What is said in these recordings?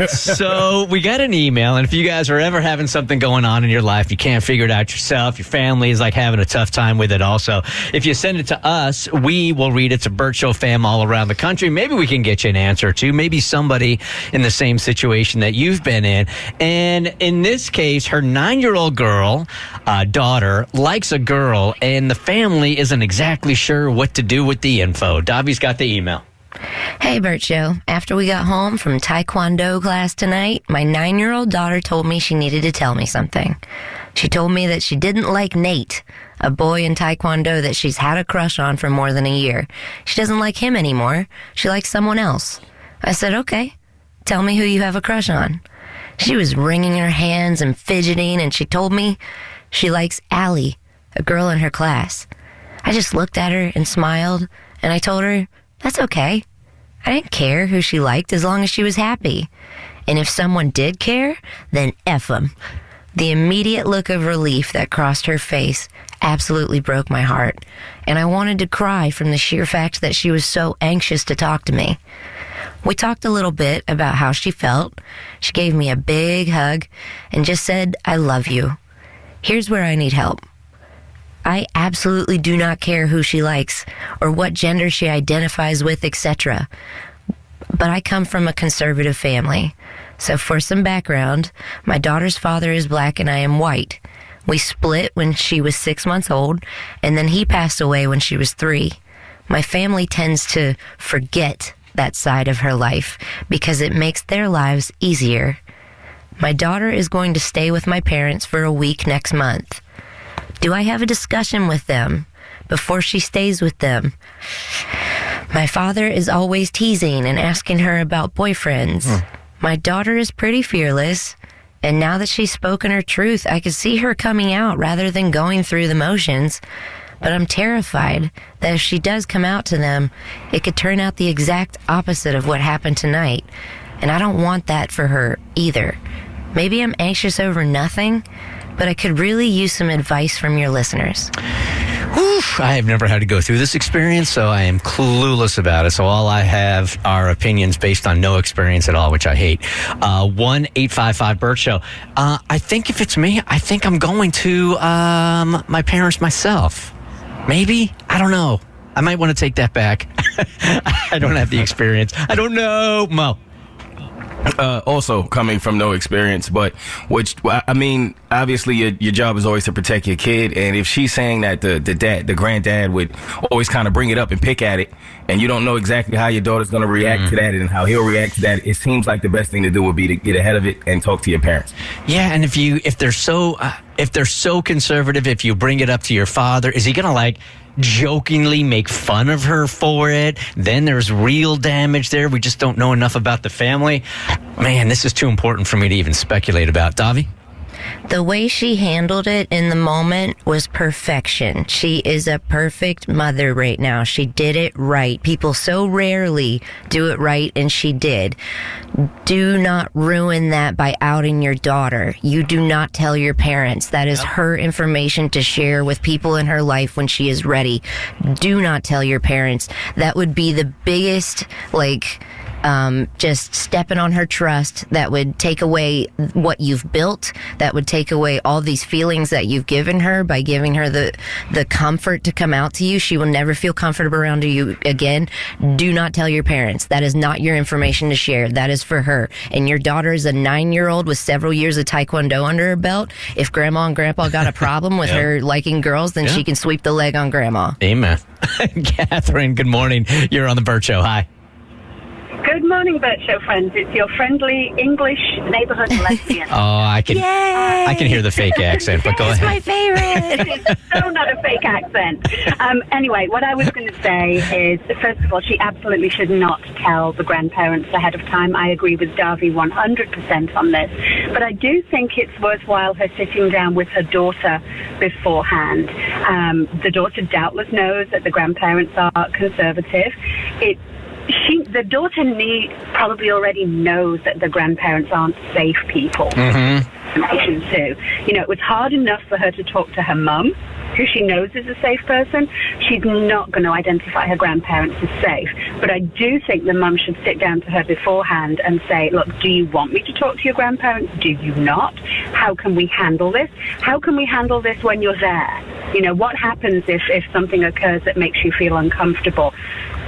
So we got an email, and if you guys are ever having something going on in your life, you can't figure it out yourself, your family is like having a tough time with it also, if you send it to us, we will read it to Bert Show fam all around the country. Maybe we can get you an answer or two. Maybe somebody in the same situation that you've been in. And in this case, her 9-year-old daughter likes a girl, and the family isn't exactly sure what to do with the info. Davi's got the email. Hey, Bert Show. After we got home from Taekwondo class tonight, my 9-year-old daughter told me she needed to tell me something. She told me that she didn't like Nate, a boy in Taekwondo that she's had a crush on for more than a year. She doesn't like him anymore. She likes someone else. I said, okay, tell me who you have a crush on. She was wringing her hands and fidgeting, and she told me she likes Allie, a girl in her class. I just looked at her and smiled, and I told her, that's okay. I didn't care who she liked as long as she was happy. And if someone did care, then F them. The immediate look of relief that crossed her face absolutely broke my heart, and I wanted to cry from the sheer fact that she was so anxious to talk to me. We talked a little bit about how she felt. She gave me a big hug and just said, I love you. Here's where I need help. I absolutely do not care who she likes or what gender she identifies with, etc. But I come from a conservative family. So for some background, my daughter's father is black and I am white. We split when she was 6 months old, and then he passed away when she was 3. My family tends to forget that side of her life because it makes their lives easier. My daughter is going to stay with my parents for a week next month. Do I have a discussion with them before she stays with them? My father is always teasing and asking her about boyfriends. My daughter is pretty fearless, and now that she's spoken her truth, I can see her coming out rather than going through the motions. But I'm terrified that if she does come out to them, it could turn out the exact opposite of what happened tonight. And I don't want that for her either. Maybe I'm anxious over nothing, but I could really use some advice from your listeners. I have never had to go through this experience, so I am clueless about it. So all I have are opinions based on no experience at all, which I hate. 1-855-BERT Show. I think if it's me, I think I'm going to my parents myself. Maybe? I don't know. I might want to take that back. I don't have the experience. I don't know. Mo. Also coming from no experience, but I mean, obviously your job is always to protect your kid, and if she's saying that the granddad would always kind of bring it up and pick at it, and you don't know exactly how your daughter's going to react to that and how he'll react to that, it seems like the best thing to do would be to get ahead of it and talk to your parents. Yeah, and if they're so conservative, if you bring it up to your father, is he going to jokingly make fun of her for it? Then there's real damage there. We just don't know enough about the family. Man, this is too important for me to even speculate about. Davi? The way she handled it in the moment was perfection. She is a perfect mother right now. She did it right. People so rarely do it right, and she did. Do not ruin that by outing your daughter. You do not tell your parents. That is her information to share with people in her life when she is ready. Do not tell your parents. That would be the biggest, just stepping on her trust. That would take away what you've built. That would take away all these feelings that you've given her by giving her the comfort to come out to you. She will never feel comfortable around you again. Do not tell your parents. That is not your information to share. That is for her. And your daughter is a 9-year-old with several years of Taekwondo under her belt. If Grandma and Grandpa got a problem with her liking girls, then she can sweep the leg on Grandma. Amen. Catherine, good morning. You're on the Bert Show. Hi. Good morning, Bert Show friends. It's your friendly English neighborhood lesbian. I can hear the fake accent, but go ahead. It's my favorite. It's so not a fake accent. Anyway, what I was going to say is, first of all, she absolutely should not tell the grandparents ahead of time. I agree with Davi 100% on this. But I do think it's worthwhile her sitting down with her daughter beforehand. The daughter doubtless knows that the grandparents are conservative. The daughter probably already knows that the grandparents aren't safe people. Too. It was hard enough for her to talk to her mum, who she knows is a safe person, she's not going to identify her grandparents as safe. But I do think the mum should sit down to her beforehand and say, look, do you want me to talk to your grandparents? Do you not? How can we handle this? How can we handle this when you're there? You know, what happens if something occurs that makes you feel uncomfortable?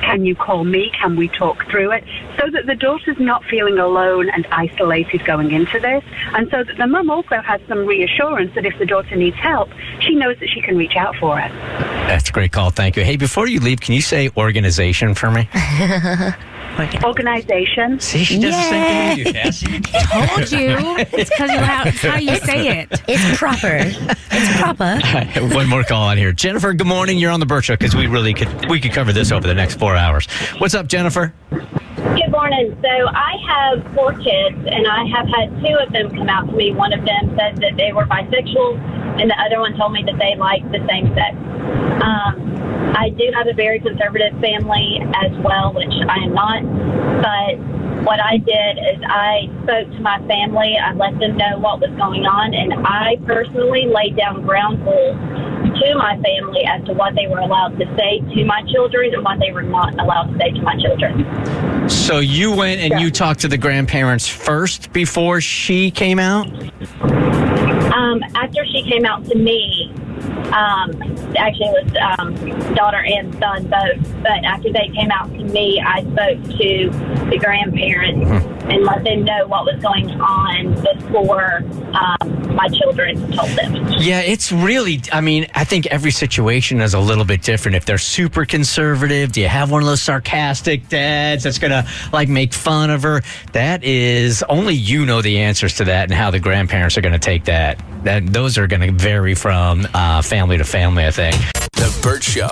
Can you call me? Can we talk through it? So that the daughter's not feeling alone and isolated going into this. And so that the mum also has some reassurance that if the daughter needs help, she knows that she can reach out for it. That's a great call. Thank you. Hey, before you leave, can you say organization for me? Organization. See, she does the same thing you do, Cassie. Told you. It's because it's how you say it. It's proper. It's proper. All right, one more call on here. Jennifer, good morning. You're on the Bert Show because we could cover this over the next 4 hours. What's up, Jennifer? Good morning. So I have 4 kids, and I have had 2 of them come out to me. One of them said that they were bisexual, and the other one told me that they liked the same sex. I do have a very conservative family as well, which I am not. But what I did is I spoke to my family. I let them know what was going on, and I personally laid down ground rules to my family as to what they were allowed to say to my children and what they were not allowed to say to my children. So you went and you talked to the grandparents first before she came out? After she came out to me, actually it was daughter and son both, but after they came out to me, I spoke to the grandparents and let them know what was going on before my children told them. Yeah, it's really, I mean, I think every situation is a little bit different. If they're super conservative, do you have one of those sarcastic dads that's going to like make fun of her? That is, only you know the answers to that and how the grandparents are going to take that. Those are going to vary from family to family, I think. The Bert Show.